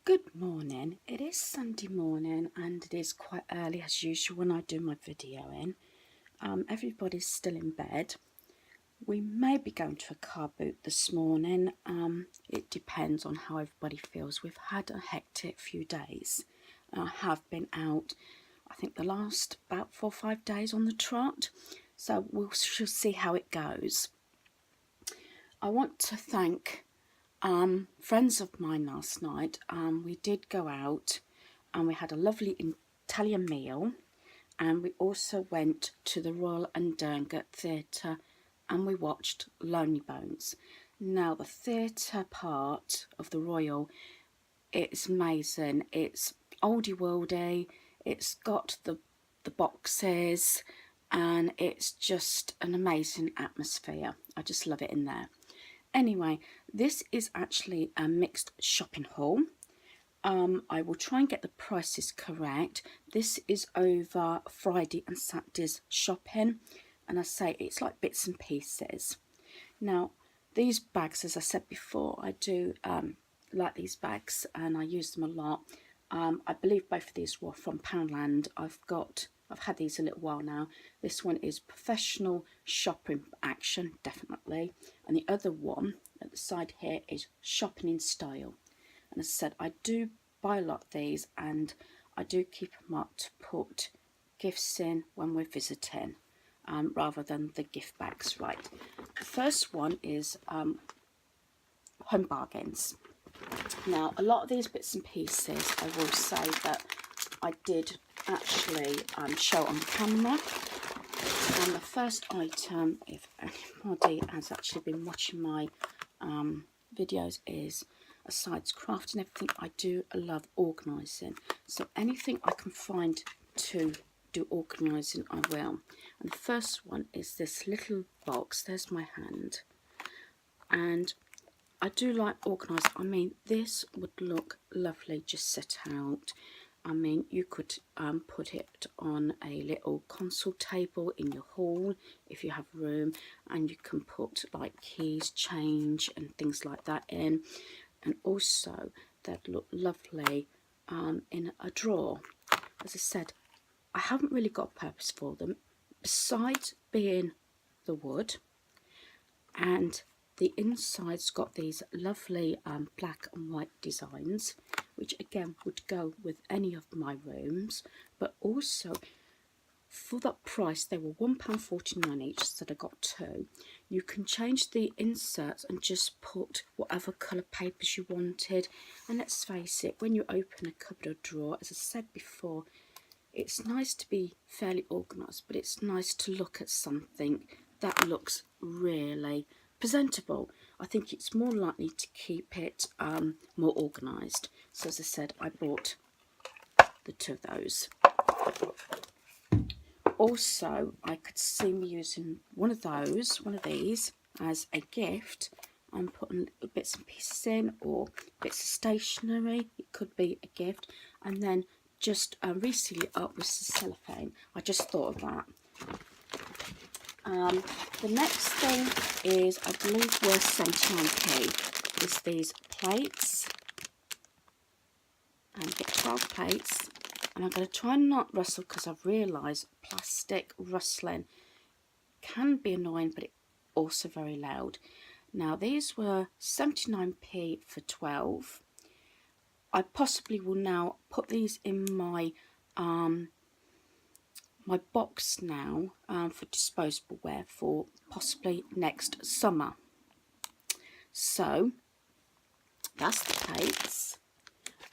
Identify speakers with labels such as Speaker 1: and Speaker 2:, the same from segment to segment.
Speaker 1: Good morning. It is Sunday morning and it is quite early as usual when I do my videoing. Everybody's still in bed. We may be going to a car boot this morning. It depends on how everybody feels. We've had a hectic few days. I have been out, I think the last about 4 or 5 days on the trot. So shall see how it goes. I want to thank friends of mine last night. We did go out and we had a lovely Italian meal, and we also went to the Royal and Derngate Theatre and we watched Lonely Bones. Now the theatre part of the Royal, it's amazing. It's oldie worldy, it's got the boxes, and it's just an amazing atmosphere. I just love it in there. Anyway, this is actually a mixed shopping haul. I will try and get the prices correct. This is over Friday and Saturday's shopping, and I say it's like bits and pieces. Now, these bags, as I said before, I do like these bags and I use them a lot. I believe both of these were from Poundland. I've had these a little while now. This one is professional shopping action, definitely. And the other one at the side here is shopping in style. And as I said, I do buy a lot of these and I do keep them up to put gifts in when we're visiting, rather than the gift bags. Right, the first one is home bargains. Now, a lot of these bits and pieces, I will say that I did actually show on camera. And the first item, if anybody has actually been watching my videos, is besides crafting everything, I do love organising. So anything I can find to do organising, I will. And the first one is this little box. There's my hand. And I do like organising. I mean, this would look lovely just set out. I mean, you could put it on a little console table in your hall if you have room, and you can put like keys, change and things like that in. And also they'd look lovely in a drawer. As I said, I haven't really got a purpose for them besides being the wood, and the inside's got these lovely black and white designs, which again would go with any of my rooms. But also, for that price, they were £1.49 each, so I got two. You can change the inserts and just put whatever colour papers you wanted. And let's face it, when you open a cupboard or drawer, as I said before, it's nice to be fairly organised, but it's nice to look at something that looks really presentable. I think it's more likely to keep it more organised. So as I said, I bought the two of those. Also, I could see me using one of these as a gift and putting little bits and pieces in, or bits of stationery. It could be a gift, and then just reseal it up with some cellophane. I just thought of that. The next thing is, I believe, worth 79p. Is these plates. And get 12 plates. And I'm going to try and not rustle, because I've realised plastic rustling can be annoying, but it's also very loud. Now, these were 79p for 12. I possibly will now put these in my my box now for disposable wear for possibly next summer. So that's the plates.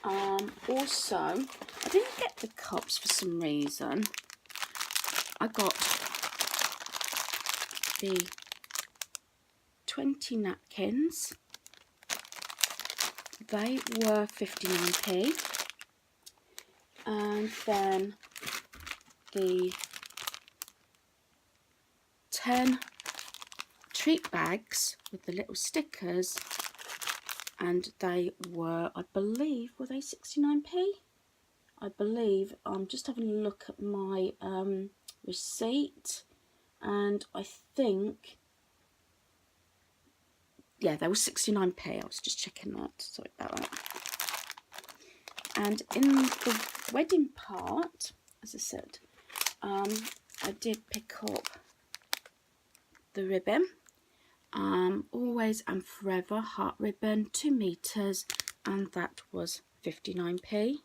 Speaker 1: Also, I didn't get the cups for some reason. I got the 20 napkins. They were 59p. And then the 10 treat bags with the little stickers, and they were, I believe, were they 69p? I believe. I'm just having a look at my receipt, and I think, yeah, they were 69p. I was just checking that. Sorry about that. And in the wedding part, as I said, I did pick up the ribbon, Always and Forever heart ribbon, 2 meters, and that was 59p.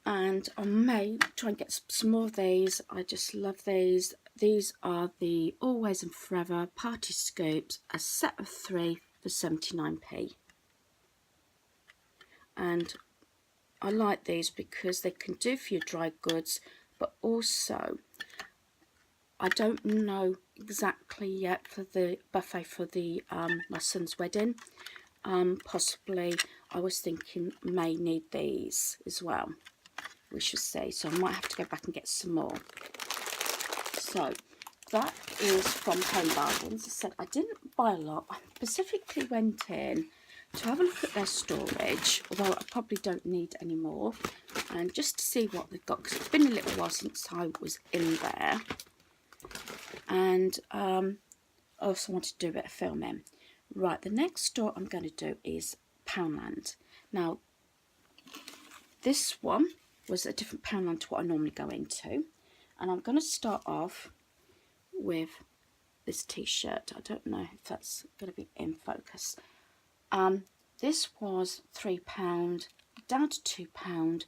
Speaker 1: And I may try and get some more of these. I just love these. These are the Always and Forever party scoops, a set of 3 for 79p. And I like these because they can do for your dry goods, but also I don't know exactly yet for the buffet for the my son's wedding. Possibly I was thinking may need these as well. We shall see. So I might have to go back and get some more. So that is from Home Bargains. I said I didn't buy a lot. I specifically went in to have a look at their storage, although I probably don't need any more, and just to see what they've got, because it's been a little while since I was in there. And I also wanted to do a bit of filming. Right, the next store I'm going to do is Poundland. Now, this one was a different Poundland to what I normally go into. And I'm going to start off with this t-shirt. I don't know if that's going to be in focus. This was £3, down to £2.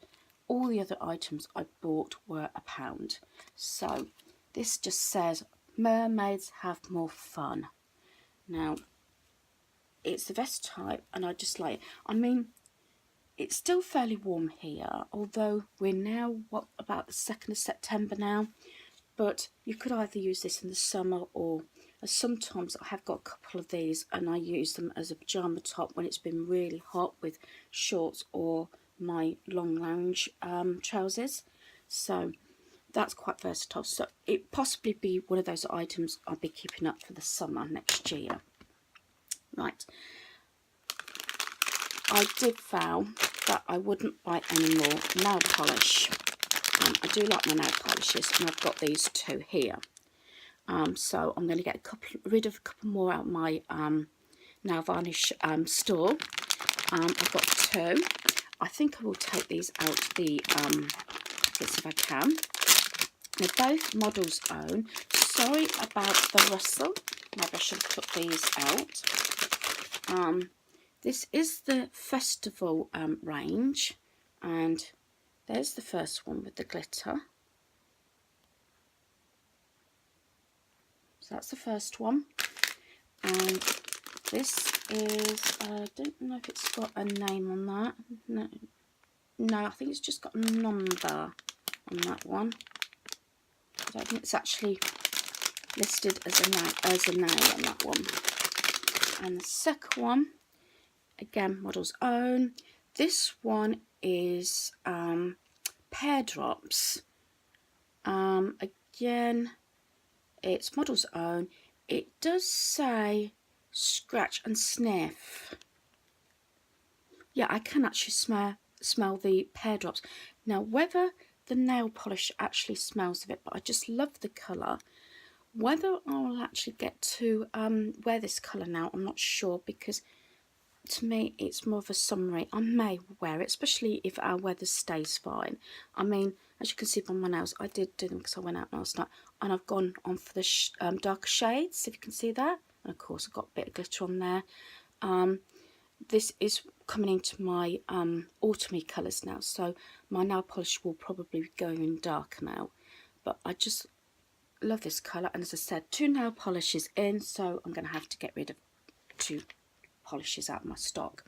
Speaker 1: All the other items I bought were £1. So this just says, mermaids have more fun. Now, it's the vest type, and I just like it. I mean, it's still fairly warm here, although we're now, what, about the 2nd of September now. But you could either use this in the summer, or sometimes I have got a couple of these and I use them as a pyjama top when it's been really hot with shorts or my long lounge trousers. So that's quite versatile. So it possibly be one of those items I'll be keeping up for the summer next year. Right. I did vow that I wouldn't buy any more nail polish. I do like my nail polishes, and I've got these 2 here. So I'm going to get rid of a couple more out of my nail varnish store. I've got 2. I think I will take these out the bits if I can. They're both Models Own. Sorry about the rustle. Maybe I should put these out. This is the Festival range, and there's the first one with the glitter. So that's the first one. And this is, I don't know if it's got a name on that. No, I think it's just got a number on that one. I don't think it's actually listed as a nail on that one. And the second one, again, Models Own. This one is Pear Drops. Again, it's Models Own. It does say scratch and sniff. Yeah, I can actually smell the Pear Drops. Now, whether the nail polish actually smells of it, but I just love the colour. Whether I'll actually get to wear this colour now, I'm not sure, because to me it's more of a summery. I may wear it, especially if our weather stays fine. I mean, as you can see by my nails, I did do them because I went out last night, and I've gone on for the darker shades, if you can see that. And of course I've got a bit of glitter on there. This is coming into my autumny colours now, so my nail polish will probably be going in darker now. But I just love this colour, and as I said, 2 nail polishes in, so I'm going to have to get rid of 2 polishes out of my stock.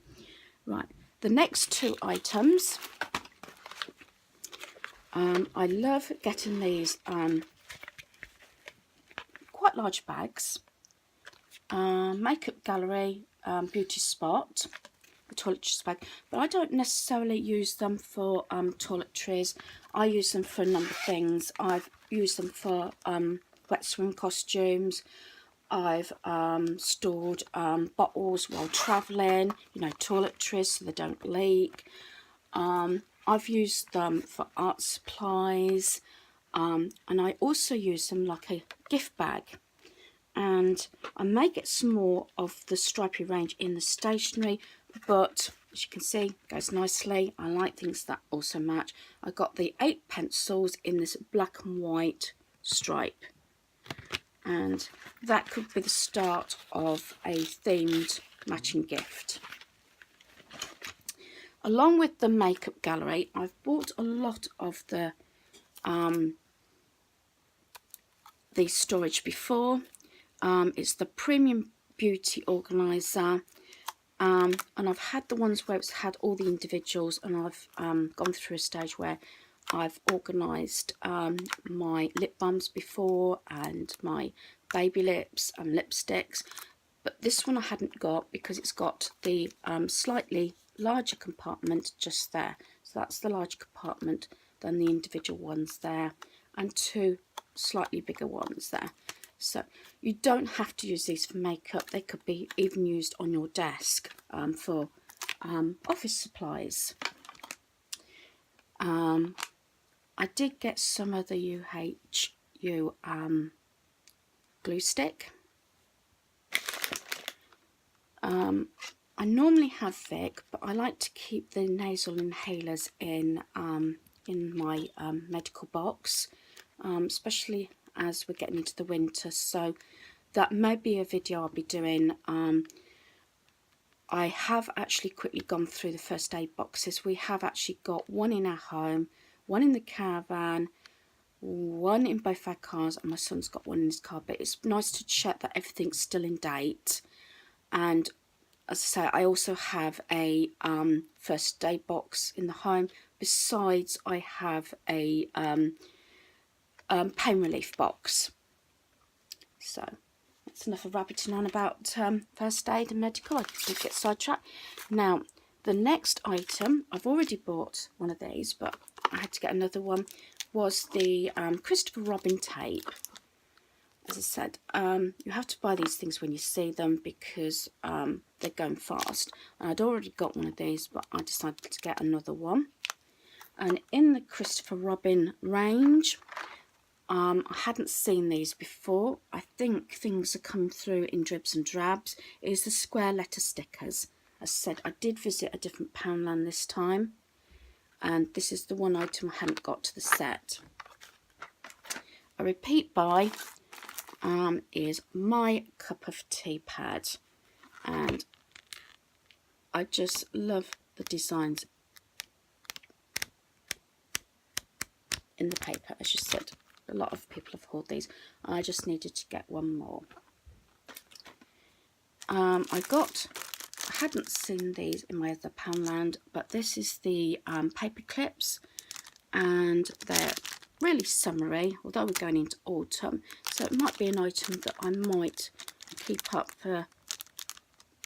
Speaker 1: Right, the next 2 items, I love getting these quite large bags. Makeup Gallery Beauty Spot, the toiletries bag, but I don't necessarily use them for toiletries. I use them for a number of things. I've used them for wet swim costumes. I've stored bottles while travelling, you know, toiletries so they don't leak. I've used them for art supplies, and I also use them like a gift bag. And I may get some more of the stripy range in the stationery, but as you can see, goes nicely. I like things that also match. I got the 8 pencils in this black and white stripe, and that could be the start of a themed matching gift. Along with the makeup gallery, I've bought a lot of the storage before. It's the Premium Beauty Organiser, and I've had the ones where it's had all the individuals, and I've gone through a stage where I've organised my lip balms before and my baby lips and lipsticks, but this one I hadn't got because it's got the slightly larger compartment just there. So that's the larger compartment than the individual ones there, and 2 slightly bigger ones there. So you don't have to use these for makeup. They could be even used on your desk for office supplies. I did get some of the UHU glue stick. I normally have Vic, but I like to keep the nasal inhalers in my medical box, especially as we're getting into the winter. So that may be a video I'll be doing. I have actually quickly gone through the first aid boxes. We have actually got one in our home, one in the caravan, one in both our cars, and my son's got one in his car. But it's nice to check that everything's still in date. And as I say, I also have a first aid box in the home. Besides, I have a pain relief box. So that's enough of rabbiting on about first aid and medical. I did get sidetracked. Now, the next item, I've already bought one of these, but I had to get another one, was the Christopher Robin tape. As I said, you have to buy these things when you see them because they're going fast. And I'd already got one of these, but I decided to get another one. And in the Christopher Robin range, I hadn't seen these before. I think things are coming through in dribs and drabs. It is the square letter stickers. As I said, I did visit a different Poundland this time, and this is the one item I hadn't got to the set. A repeat buy is My Cup of Tea pad, and I just love the designs in the paper. As you said, a lot of people have hauled these. I just needed to get one more. I hadn't seen these in my other Poundland, but this is the paper clips, and they're really summery, although we're going into autumn, so it might be an item that I might keep up for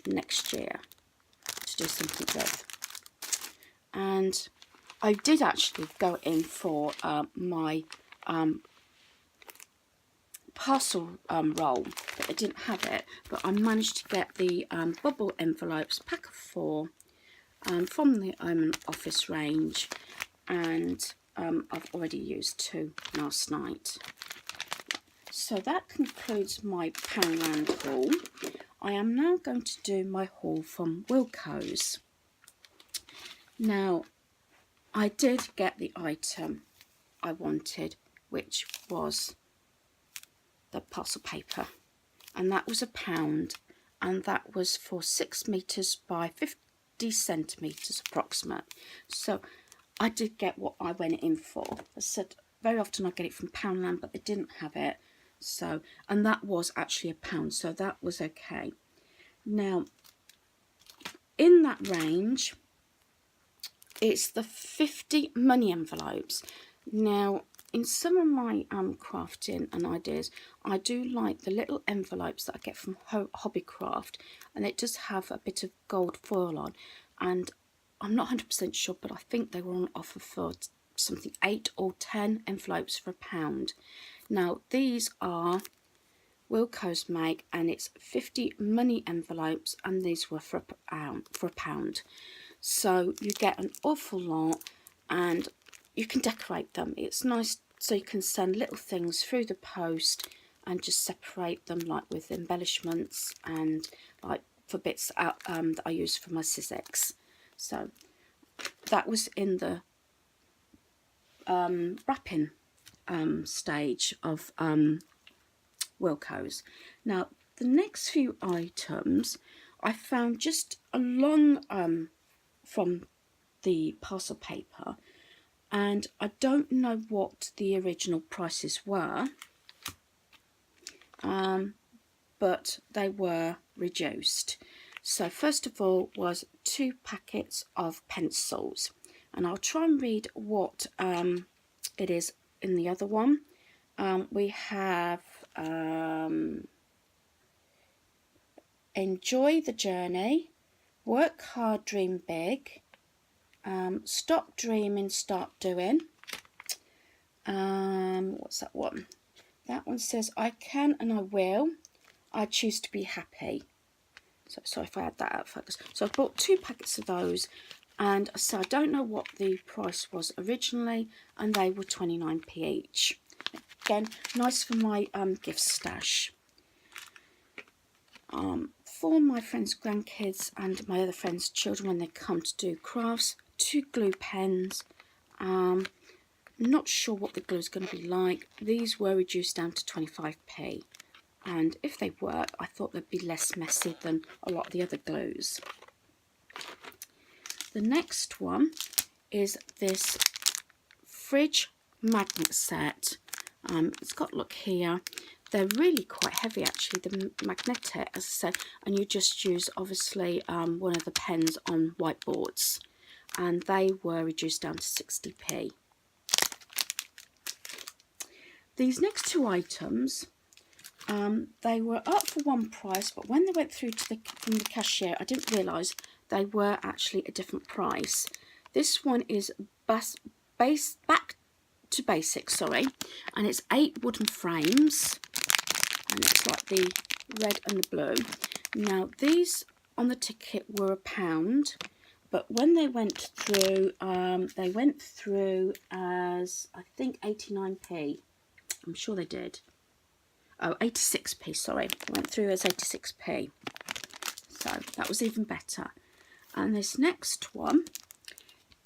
Speaker 1: next year to do something with. And I did actually go in for my parcel roll, but I didn't have it, but I managed to get the bubble envelopes, pack of 4, from the office range, and I've already used 2 last night. So that concludes my Poundland haul. I am now going to do my haul from Wilko's. Now, I did get the item I wanted, which was the parcel paper, and that was £1, and that was for 6 meters by 50 centimeters approximate. So I did get what I went in for. As I said, very often I get it from Poundland, but they didn't have it. So, and that was actually £1, so that was okay. Now, in that range, it's the 50 money envelopes. Now, in some of my crafting and ideas, I do like the little envelopes that I get from Hobbycraft, and it does have a bit of gold foil on, and I'm not 100% sure, but I think they were on offer for something 8 or 10 envelopes for £1. Now, these are Wilko's make, and it's 50 money envelopes, and these were for £1. So you get an awful lot, and you can decorate them. It's nice, so you can send little things through the post and just separate them, like with embellishments and like for bits that I use for my Cex. So that was in the wrapping stage of Wilko's. Now the next few items I found just along from the parcel paper, and I don't know what the original prices were, but they were reduced. So first of all was 2 packets of pencils, and I'll try and read what it is in the other one. We have enjoy the journey, work hard, dream big, stop dreaming, start doing. What's that one? That one says I can and I will, I choose to be happy. So sorry if I had that out of focus. So I bought 2 packets of those, and so I don't know what the price was originally, and they were 29p each. Again, nice for my gift stash. For my friends' grandkids and my other friends' children when they come to do crafts, 2 glue pens. Not sure what the glue is going to be like. These were reduced down to 25p, and if they work, I thought they'd be less messy than a lot of the other glues. The next one is this fridge magnet set. It's got, look here, they're really quite heavy actually, the magnetic, as I said, and you just use obviously one of the pens on whiteboards, and they were reduced down to 60p. These next 2 items, they were up for one price, but when they went through to from the cashier, I didn't realise they were actually a different price. This one is back to basics, sorry, and it's 8 wooden frames, and it's like the red and the blue. Now these on the ticket were £1, but when they went through as I think 89p. I'm sure they did. Oh, 86p, sorry. It went through as 86p. So that was even better. And this next one,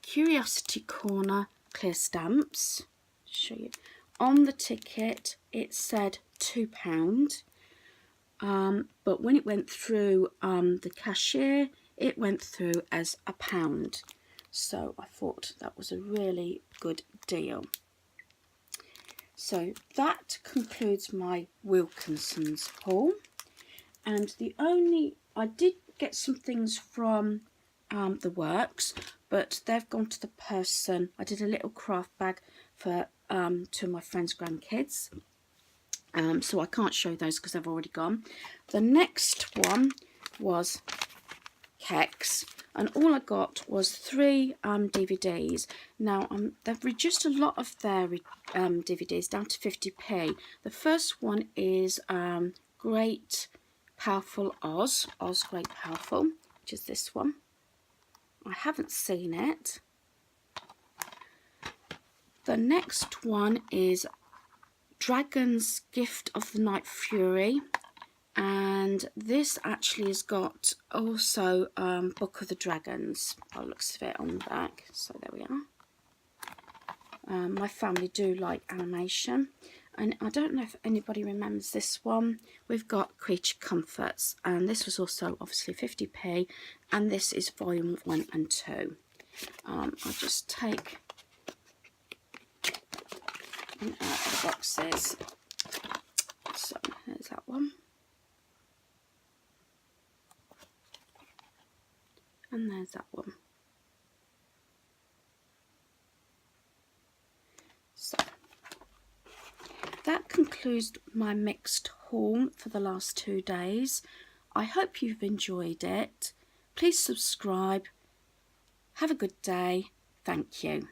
Speaker 1: Curiosity Corner clear stamps. Show you. On the ticket, it said £2. But when it went through the cashier, it went through as £1. So I thought that was a really good deal. So that concludes my Wilkinson's haul, and I did get some things from the works, but they've gone to the person. I did a little craft bag for 2 of my friends' grandkids, so I can't show those because they've already gone. The next one was Cex, and all I got was 3 DVDs. Now they've reduced a lot of their DVDs down to 50p. The first one is Great Powerful Oz Great Powerful, which is this one. I haven't seen it. The next one is Dragon's Gift of the Night Fury, and this actually has got also Book of the Dragons, by the looks of it, on the back. So there we are. My family do like animation, and I don't know if anybody remembers this one. We've got Creature Comforts, and this was also obviously 50p, and this is volume 1 and 2. I'll just take them out of the boxes. So there's that one. And there's that one. So that concludes my mixed haul for the last 2 days. I hope you've enjoyed it. Please subscribe. Have a good day. Thank you.